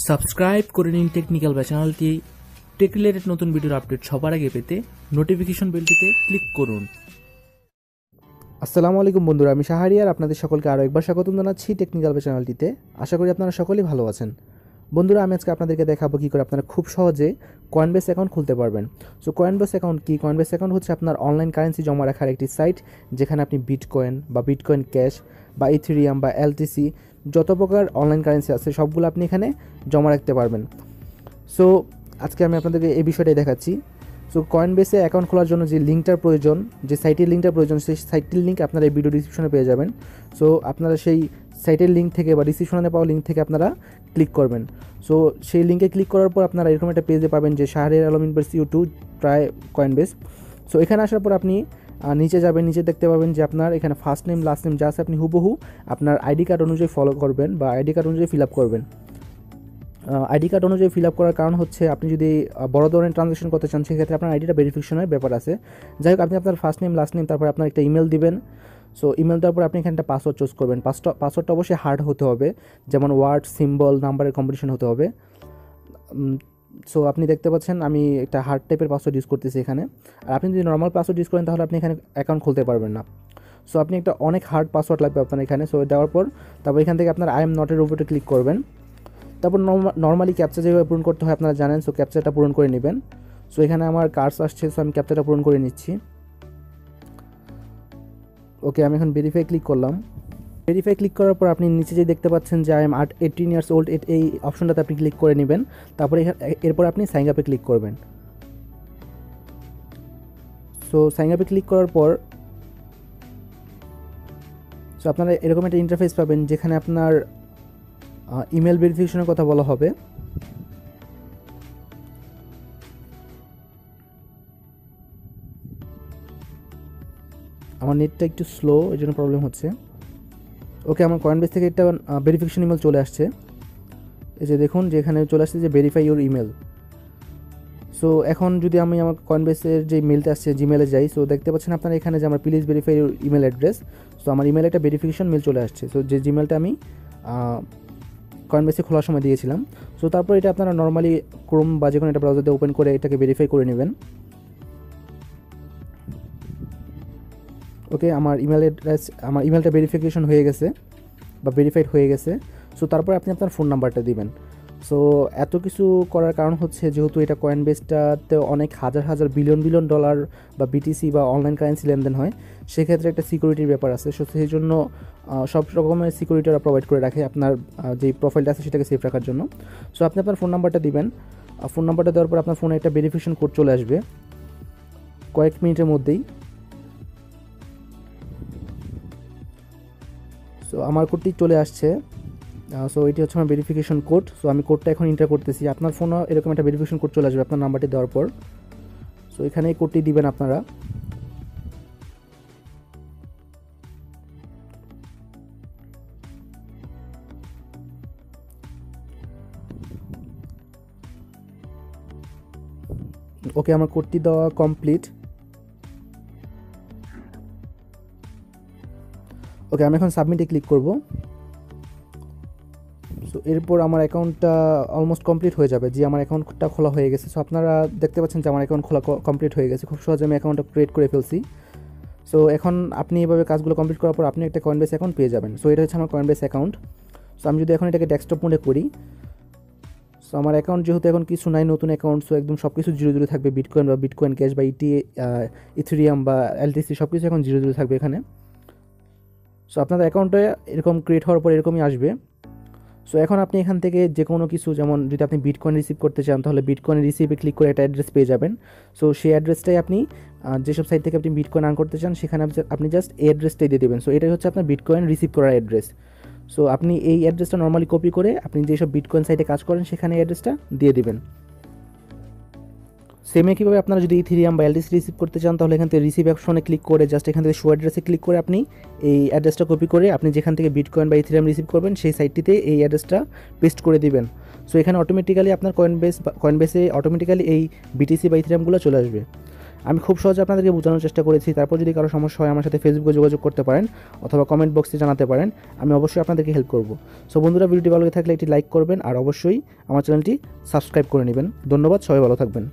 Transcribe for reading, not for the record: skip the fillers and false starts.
Subscribe করে নিন technical বা চ্যানেলটি। টেক রিলেটেড নতুন ভিডিওর আপডেট সবার আগে পেতে নোটিফিকেশন বেলটিতে ক্লিক করুন। আসসালামু আলাইকুম বন্ধুরা, আমি শাহরিয়ার আপনাদের সকলকে আরও একবার স্বাগতম জানাচ্ছি টেকনিক্যাল বা চ্যানেলটিতে। আশা করি আপনারা সকলেই ভালো আছেন। বন্ধুরা, আমি আজকে আপনাদেরকে দেখাবো কী করে আপনারা খুব সহজে কয়েনবেস অ্যাকাউন্ট খুলতে পারবেন। সো কয়েনবেস অ্যাকাউন্ট কি? কয়েনবেস অ্যাকাউন্ট হচ্ছে আপনার অনলাইন কারেন্সি জমা রাখার একটি সাইট, যেখানে আপনি বিটকয়েন বা বিটকয়েন ক্যাশ বা ইথেরিয়াম বা এলটিসি যত প্রকার অনলাইন কারেন্সি আছে সবগুলো আপনি এখানে জমা রাখতে পারবেন। সো আজকে আমি আপনাদেরকে এই বিষয়টাই দেখাচ্ছি। সো কয়েনবেসে অ্যাকাউন্ট খোলার জন্য যে লিঙ্কটার প্রয়োজন, যে সাইটের লিঙ্কটার প্রয়োজন, সেই সাইটের লিঙ্ক আপনারা এই ভিডিও ডিসক্রিপশনে পেয়ে যাবেন। সো আপনারা সেই সাইটের লিঙ্ক থেকে বা ডিসক্রিপশনে পাওয়া লিঙ্ক থেকে আপনারা ক্লিক করবেন। সো সেই লিঙ্কে ক্লিক করার পর আপনারা এরকম একটা পেজে পাবেন যে Shahriar Alam university to try Coinbase. So এখানে আসার পর আপনি নিচে যাবেন, নিচে দেখতে পাবেন যে আপনার এখানে ফার্স্ট নেম লাস্ট নেম যা আছে আপনি হুবহু আপনার আইডি কার্ড অনুযায়ী ফলো করবেন বা আইডি কার্ড অনুযায়ী ফিল আপ করবেন। আইডি কার্ড অনুযায়ী ফিল আপ করার কারণ হচ্ছে আপনি যদি বড় ধরনের ট্রানজ্যাকশন করতে চান সেক্ষেত্রে আপনার আইডিটা ভেরিফিকেশনের ব্যাপার আছে। যাই হোক, আপনি আপনার ফার্স্ট নেম লাস্ট নেম তারপর আপনার একটা ইমেল দিবেন। সো ইমেল দেওয়ার পর আপনি এখানে একটা পাসওয়ার্ড চুজ করবেন। পাসওয়ার্ডটা অবশ্যই হার্ড হতে হবে, যেমন ওয়ার্ড সিম্বল নাম্বারের কম্বিনেশন হতে হবে। সো আপনি দেখতে পাচ্ছেন আমি একটা হার্ড টাইপের পাসওয়ার্ড ইউজ করতেছি এখানে। আর আপনি যদি নর্মাল পাসওয়ার্ড ইউজ করেন তাহলে আপনি এখানে অ্যাকাউন্ট খুলতে পারবেন না। সো আপনি একটা অনেক হার্ড পাসওয়ার্ড লাগবে আপনার এখানে। সো দেওয়ার পর তারপর এখান থেকে আপনার আই এম নটের উপরে ক্লিক করবেন। তারপর নর্মালি ক্যাপচা যেভাবে পূরণ করতে হয় আপনারা জানেন। সো ক্যাপচাটা পূরণ করে নেবেন। সো এখানে আমার কার্ডস আসছে, সো আমি ক্যাপচাটা পূরণ করে নিচ্ছি। ওকে, আমি এখন ভেরিফাই ক্লিক করলাম। ভেরিফাই ক্লিক করার পর আপনি নিচে যে দেখতে পাচ্ছেন যে আই এম 18 ইয়ার্স ওল্ড, এই অপশনটাতে আপনি ক্লিক করে নেবেন। তারপরে এরপর আপনি সাইন আপে ক্লিক করবেন। সো সাইন আপে ক্লিক করার পর সো আপনারা এরকম একটা ইন্টারফেস পাবেন যেখানে আপনার ইমেল ভেরিফিকেশনের কথা বলা হবে। আমার নেটটা একটু স্লো, এই জন্য প্রবলেম হচ্ছে। ওকে, আমার কয়েনবেস থেকে একটা ভেরিফিকেশন ইমেল চলে আসছে। এই যে দেখুন যে এখানে চলে আসছে যে ভেরিফাই ইউর ইমেল। সো এখন যদি আমি আমার কয়েনবেসের যে মেলটা আসছে জিমেলে যাই, সো দেখতে পাচ্ছেন আপনারা এখানে যে আমার please verify your email address. So আমার ইমেলে একটা ভেরিফিকেশন মেল চলে আসছে। সো যে জিমেলটা আমি কয়েনবেসে খোলার সময় দিয়েছিলাম। সো তারপর এটা আপনারা নর্মালি ক্রোম বা যে কোনো একটা ব্রাউজারে ওপেন করে এটাকে ভেরিফাই করে নেবেন। ওকে, আমার ইমেলটা ভেরিফিকেশন হয়ে গেছে বা ভেরিফাইড হয়ে গেছে। সো তারপর আপনি আপনার ফোন নাম্বারটা দিবেন। সো এত কিছু করার কারণ হচ্ছে যেহেতু এটা কয়েনবেসটাতে অনেক হাজার হাজার বিলিয়ন বিলিয়ন ডলার বা বিটিসি বা অনলাইন কারেন্সি লেনদেন হয়, সেক্ষেত্রে একটা সিকিউরিটির ব্যাপার আছে। সো সেই জন্য সব রকমের সিকিউরিটি ওরা প্রোভাইড করে রাখে আপনার যে প্রোফাইলটা আছে সেটাকে সেভ রাখার জন্য। সো আপনি আপনার ফোন নাম্বারটা দিবেন। ফোন নাম্বারটা দেওয়ার পর আপনার ফোনে একটা ভেরিফিকেশন কোড চলে আসবে কয়েক মিনিটের মধ্যেই। সো আমার কোডটি চলে আসছে। সো এটি হচ্ছে আমার ভেরিফিকেশন কোড। সো আমি কোডটা এখন এন্টার করতেছি। আপনার ফোনও এরকম একটা ভেরিফিকেশন কোড চলে আসবে আপনার নাম্বারটি দেওয়ার পর। সো এখানে এই কোডটি দিবেন আপনারা। ওকে, আমার কোডটি দেওয়া কমপ্লিট। ওকে, আমি এখন সাবমিটে ক্লিক করব। সো এরপর আমার অ্যাকাউন্টটা অলমোস্ট কমপ্লিট হয়ে যাবে। যে আমার অ্যাকাউন্টটা খোলা হয়ে গেছে। সো আপনারা দেখতে পাচ্ছেন যে আমার অ্যাকাউন্ট খোলা কমপ্লিট হয়ে গেছে। খুব সহজে আমি অ্যাকাউন্টটা ক্রিয়েট করে ফেলছি। সো এখন আপনি এভাবে কাজগুলো কমপ্লিট করার পর আপনি একটা কয়েনবেস অ্যাকাউন্ট পেয়ে যাবেন। সো এটা হচ্ছে আমার কয়েনবেস অ্যাকাউন্ট। সো আমি যদি এখন এটাকে ডেস্কটপ মোডে করি, সো আমার অ্যাকাউন্ট যেহেতু এখন কিছু নাই, নতুন অ্যাকাউন্ট, সো একদম সব কিছু জিরো জিরো থাকবে। বিটকয়েন বা বিটকয়েন ক্যাশ বা ইথেরিয়াম বা এলটিসি সব কিছু এখন জিরো জিরো থাকবে এখানে। সো আপনাদের অ্যাকাউন্টে এরকম ক্রিয়েট হওয়ার পর এরকমই আসবে। সো এখন আপনি এখান থেকে যে কোনো কিছু, যেমন যদি আপনি বিটকয়েন রিসিভ করতে চান তাহলে বিটকয়েন রিসিভে ক্লিক করে একটা অ্যাড্রেস পেয়ে যাবেন। সো সেই অ্যাড্রেসটাই আপনি যেসব সাইট থেকে আপনি বিটকয়েন আর্ন করতে চান সেখানে আপনি জাস্ট এই অ্যাড্রেসটাই দিয়ে দেবেন। সো এটাই হচ্ছে আপনার বিটকয়েন রিসিভ করার অ্যাড্রেস। সো আপনি এই অ্যাড্রেসটা নর্মালি কপি করে আপনি যেসব বিটকয়েন সাইটে কাজ করেন সেখানে এই অ্যাড্রেসটা দিয়ে দেবেন। সেম একইভাবে আপনারা যদি ইথেরিয়াম বা এলটিসি রিসিভ করতে চান তাহলে এখান থেকে রিসিভ অপশনে ক্লিক করে জাস্ট এখান থেকে শো অ্যাড্রেসে ক্লিক করে আপনি এই অ্যাড্রেসটা কপি করে আপনি যেখান থেকে বিটকয়েন বা ইথেরিয়াম রিসিভ করবেন সেই সাইটটিতে এই অ্যাড্রেসটা পেস্ট করে দিবেন। সো এখানে অটোমেটিক্যালি আপনার কয়েনবেসে অটোমেটিক্যালি এই বিটিসি বা ইথেরিয়ামগুলো চলে আসবে। আমি খুব সহজে আপনাদেরকে বোঝানোর চেষ্টা করেছি। তারপর যদি কারো সমস্যা হয় আমার সাথে ফেসবুকে যোগাযোগ করতে পারেন অথবা কমেন্ট বক্সে জানাতে পারেন, আমি অবশ্যই আপনাদেরকে হেল্প করব। সো বন্ধুরা, ভিডিওটি ভালো লেগে থাকলে একটি লাইক করবেন আর অবশ্যই আমার চ্যানেলটি সাবস্ক্রাইব করে নেবেন। ধন্যবাদ, সবাই ভালো থাকবেন।